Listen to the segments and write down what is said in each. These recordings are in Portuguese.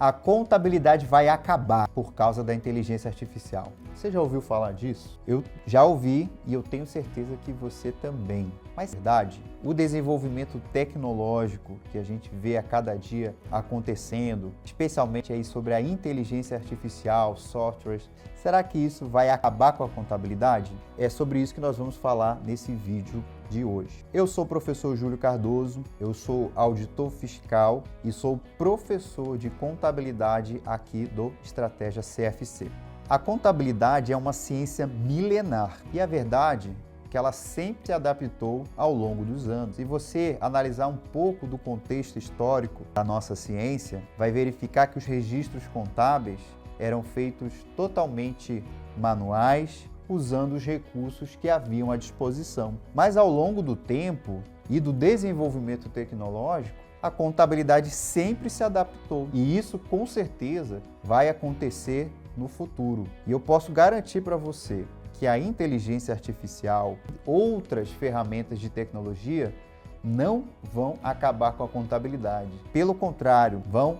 A contabilidade vai acabar por causa da inteligência artificial. Você já ouviu falar disso? Eu já ouvi e eu tenho certeza que você também. Mas, na verdade, o desenvolvimento tecnológico que a gente vê a cada dia acontecendo, especialmente aí sobre a inteligência artificial, softwares, será que isso vai acabar com a contabilidade? É sobre isso que nós vamos falar nesse vídeo de hoje. Eu sou o professor Júlio Cardoso, eu sou auditor fiscal e sou professor de contabilidade aqui do Estratégia CFC. A contabilidade é uma ciência milenar e a verdade é que ela sempre se adaptou ao longo dos anos. Se você analisar um pouco do contexto histórico da nossa ciência, vai verificar que os registros contábeis eram feitos totalmente manuais, usando os recursos que haviam à disposição. Mas ao longo do tempo e do desenvolvimento tecnológico, a contabilidade sempre se adaptou. E isso, com certeza, vai acontecer no futuro. E eu posso garantir para você que a inteligência artificial e outras ferramentas de tecnologia não vão acabar com a contabilidade. Pelo contrário, vão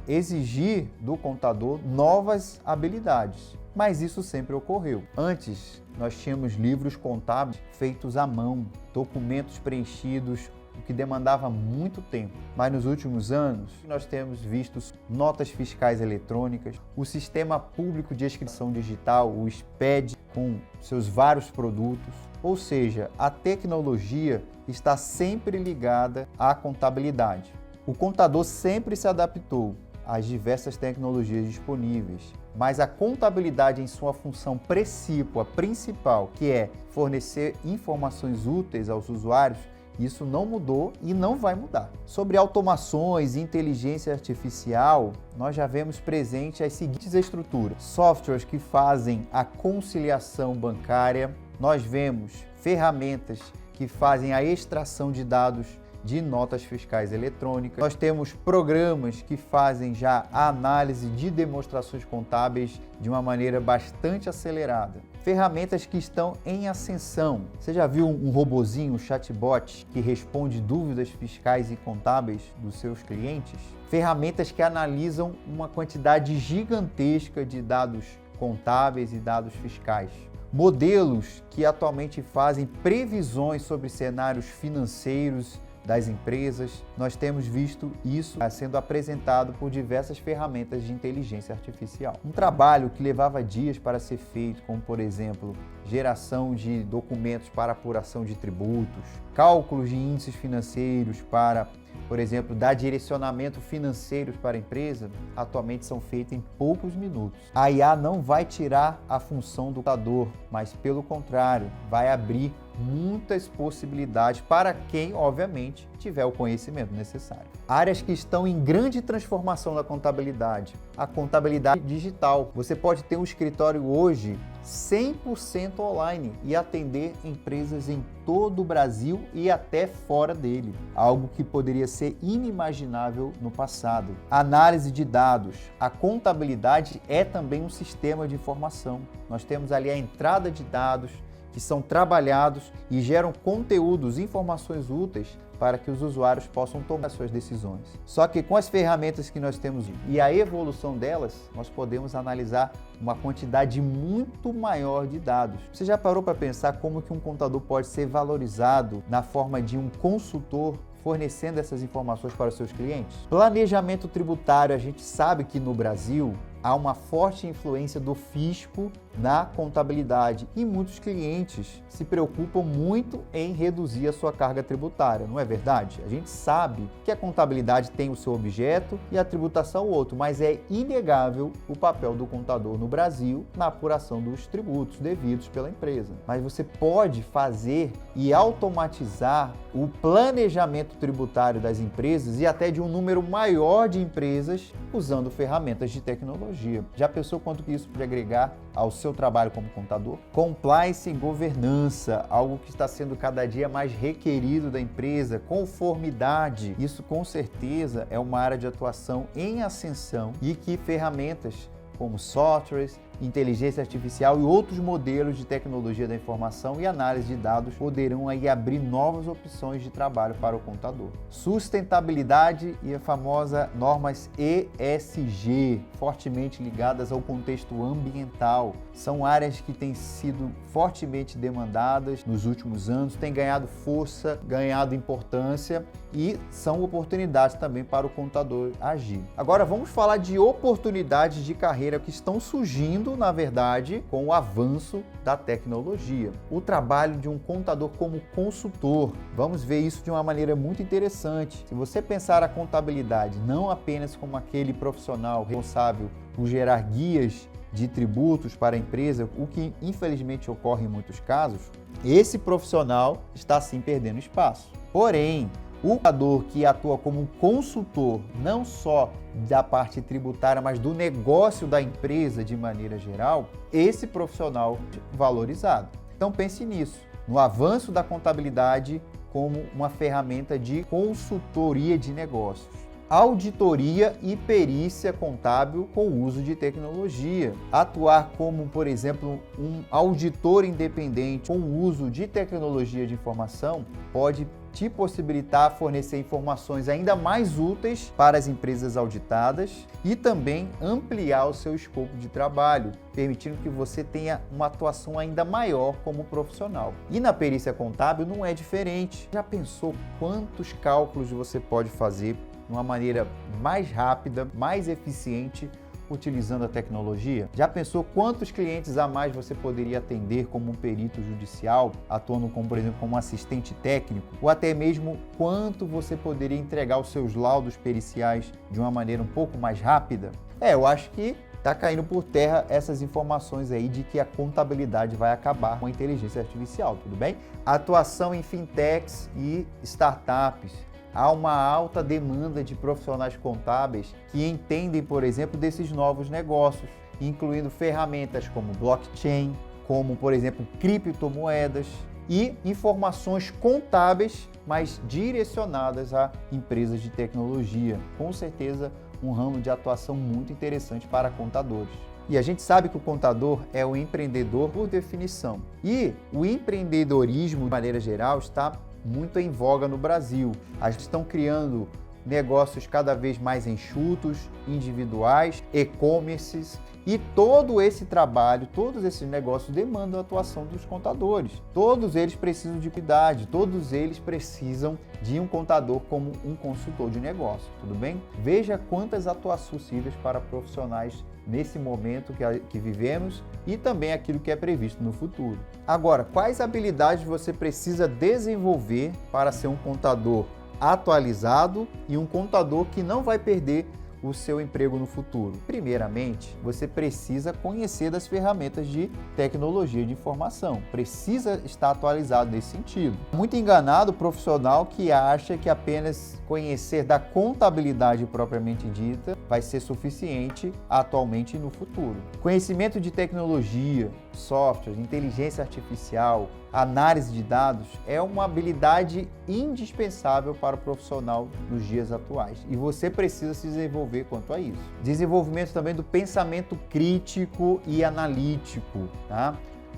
exigir do contador novas habilidades. Mas isso sempre ocorreu. Antes, nós tínhamos livros contábeis feitos à mão, documentos preenchidos, o que demandava muito tempo. Mas nos últimos anos, nós temos visto notas fiscais eletrônicas, o Sistema Público de Inscrição Digital, o SPED, com seus vários produtos. Ou seja, a tecnologia está sempre ligada à contabilidade. O contador sempre se adaptou às diversas tecnologias disponíveis, mas a contabilidade em sua função principal, que é fornecer informações úteis aos usuários, isso não mudou e não vai mudar. Sobre automações e inteligência artificial, nós já vemos presente as seguintes estruturas: softwares que fazem a conciliação bancária, nós vemos ferramentas que fazem a extração de dados de notas fiscais eletrônicas. Nós temos programas que fazem já a análise de demonstrações contábeis de uma maneira bastante acelerada. Ferramentas que estão em ascensão. Você já viu um robozinho, um chatbot, que responde dúvidas fiscais e contábeis dos seus clientes? Ferramentas que analisam uma quantidade gigantesca de dados contábeis e dados fiscais. Modelos que atualmente fazem previsões sobre cenários financeiros das empresas. Nós temos visto isso sendo apresentado por diversas ferramentas de inteligência artificial. Um trabalho que levava dias para ser feito, como por exemplo, geração de documentos para apuração de tributos, cálculos de índices financeiros para, por exemplo, dar direcionamento financeiro para a empresa, atualmente são feitos em poucos minutos. A IA não vai tirar a função do contador, mas pelo contrário, vai abrir muitas possibilidades para quem, obviamente, tiver o conhecimento necessário. Áreas que estão em grande transformação na contabilidade. A contabilidade digital. Você pode ter um escritório hoje 100% online e atender empresas em todo o Brasil e até fora dele. Algo que poderia ser inimaginável no passado. Análise de dados. A contabilidade é também um sistema de informação. Nós temos ali a entrada de dados que são trabalhados e geram conteúdos, informações úteis para que os usuários possam tomar suas decisões. Só que com as ferramentas que nós temos e a evolução delas, nós podemos analisar uma quantidade muito maior de dados. Você já parou para pensar como que um contador pode ser valorizado na forma de um consultor fornecendo essas informações para os seus clientes? Planejamento tributário. A gente sabe que no Brasil há uma forte influência do fisco na contabilidade e muitos clientes se preocupam muito em reduzir a sua carga tributária, não é verdade? A gente sabe que a contabilidade tem o seu objeto e a tributação o outro, mas é inegável o papel do contador no Brasil na apuração dos tributos devidos pela empresa. Mas você pode fazer e automatizar o planejamento tributário das empresas e até de um número maior de empresas usando ferramentas de tecnologia. Já pensou quanto que isso pode agregar ao seu trabalho como contador? Compliance e governança, algo que está sendo cada dia mais requerido da empresa. Conformidade, isso com certeza é uma área de atuação em ascensão e que ferramentas como softwares inteligência artificial e outros modelos de tecnologia da informação e análise de dados poderão aí abrir novas opções de trabalho para o contador. Sustentabilidade e a famosa normas ESG, fortemente ligadas ao contexto ambiental, são áreas que têm sido fortemente demandadas nos últimos anos, têm ganhado força, ganhado importância e são oportunidades também para o contador agir. Agora vamos falar de oportunidades de carreira que estão surgindo, na verdade, com o avanço da tecnologia. O trabalho de um contador como consultor, vamos ver isso de uma maneira muito interessante. Se você pensar a contabilidade não apenas como aquele profissional responsável por gerar guias de tributos para a empresa, o que infelizmente ocorre em muitos casos, esse profissional está sim perdendo espaço. Porém, o contador que atua como um consultor, não só da parte tributária, mas do negócio da empresa de maneira geral, esse profissional é valorizado. Então pense nisso, no avanço da contabilidade como uma ferramenta de consultoria de negócios. Auditoria e perícia contábil com o uso de tecnologia. Atuar como, por exemplo, um auditor independente com o uso de tecnologia de informação pode te possibilitar fornecer informações ainda mais úteis para as empresas auditadas e também ampliar o seu escopo de trabalho, permitindo que você tenha uma atuação ainda maior como profissional. E na perícia contábil não é diferente. Já pensou quantos cálculos você pode fazer de uma maneira mais rápida, mais eficiente, utilizando a tecnologia? Já pensou quantos clientes a mais você poderia atender como um perito judicial, atuando como, por exemplo, como assistente técnico? Ou até mesmo quanto você poderia entregar os seus laudos periciais de uma maneira um pouco mais rápida? Eu acho que está caindo por terra essas informações aí de que a contabilidade vai acabar com a inteligência artificial, tudo bem? Atuação em fintechs e startups. Há uma alta demanda de profissionais contábeis que entendem, por exemplo, desses novos negócios, incluindo ferramentas como blockchain, como, por exemplo, criptomoedas e informações contábeis, mas direcionadas a empresas de tecnologia. Com certeza, um ramo de atuação muito interessante para contadores. E a gente sabe que o contador é o empreendedor por definição. E o empreendedorismo, de maneira geral, está muito em voga no Brasil. As estão criando negócios cada vez mais enxutos, individuais, e-commerces, e todo esse trabalho, todos esses negócios demandam a atuação dos contadores. Todos eles precisam de cuidado, todos eles precisam de um contador como um consultor de negócio, tudo bem? Veja quantas atuações possíveis para profissionais nesse momento que vivemos e também aquilo que é previsto no futuro. Agora, quais habilidades você precisa desenvolver para ser um contador atualizado e um contador que não vai perder o seu emprego no futuro? Primeiramente, você precisa conhecer das ferramentas de tecnologia de informação, precisa estar atualizado nesse sentido. Muito enganado o profissional que acha que apenas conhecer da contabilidade propriamente dita vai ser suficiente atualmente e no futuro. Conhecimento de tecnologia, software, inteligência artificial, análise de dados é uma habilidade indispensável para o profissional nos dias atuais e você precisa se desenvolver quanto a isso. Desenvolvimento também do pensamento crítico e analítico, tá?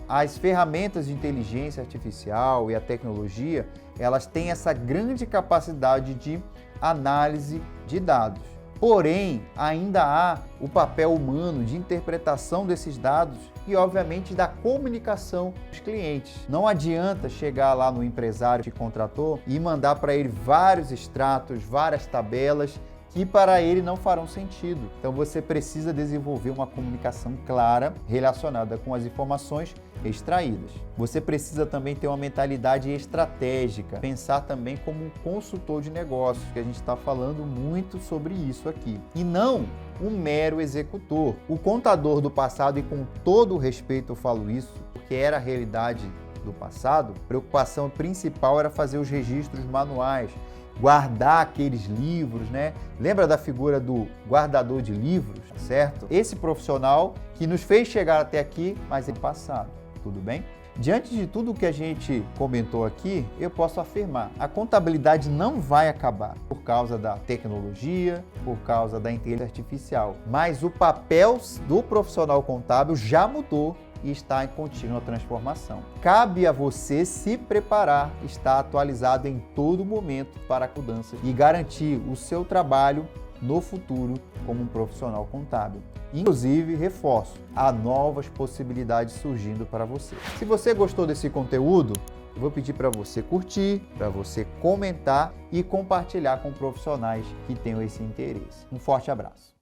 As ferramentas de inteligência artificial e a tecnologia, elas têm essa grande capacidade de análise de dados. Porém, ainda há o papel humano de interpretação desses dados e, obviamente, da comunicação dos clientes. Não adianta chegar lá no empresário que contratou e mandar para ele vários extratos, várias tabelas que para ele não farão sentido. Então você precisa desenvolver uma comunicação clara relacionada com as informações extraídas. Você precisa também ter uma mentalidade estratégica, pensar também como um consultor de negócios, que a gente está falando muito sobre isso aqui, e não um mero executor. O contador do passado, e com todo o respeito eu falo isso, porque era a realidade do passado, a preocupação principal era fazer os registros manuais, guardar aqueles livros, né? Lembra da figura do guardador de livros, certo? Esse profissional que nos fez chegar até aqui, mas é passado, tudo bem? Diante de tudo que a gente comentou aqui, eu posso afirmar, a contabilidade não vai acabar por causa da tecnologia, por causa da inteligência artificial, mas o papel do profissional contábil já mudou e está em contínua transformação. Cabe a você se preparar, estar atualizado em todo momento para a mudança e garantir o seu trabalho no futuro como um profissional contábil. Inclusive, reforço, há novas possibilidades surgindo para você. Se você gostou desse conteúdo, eu vou pedir para você curtir, para você comentar e compartilhar com profissionais que tenham esse interesse. Um forte abraço.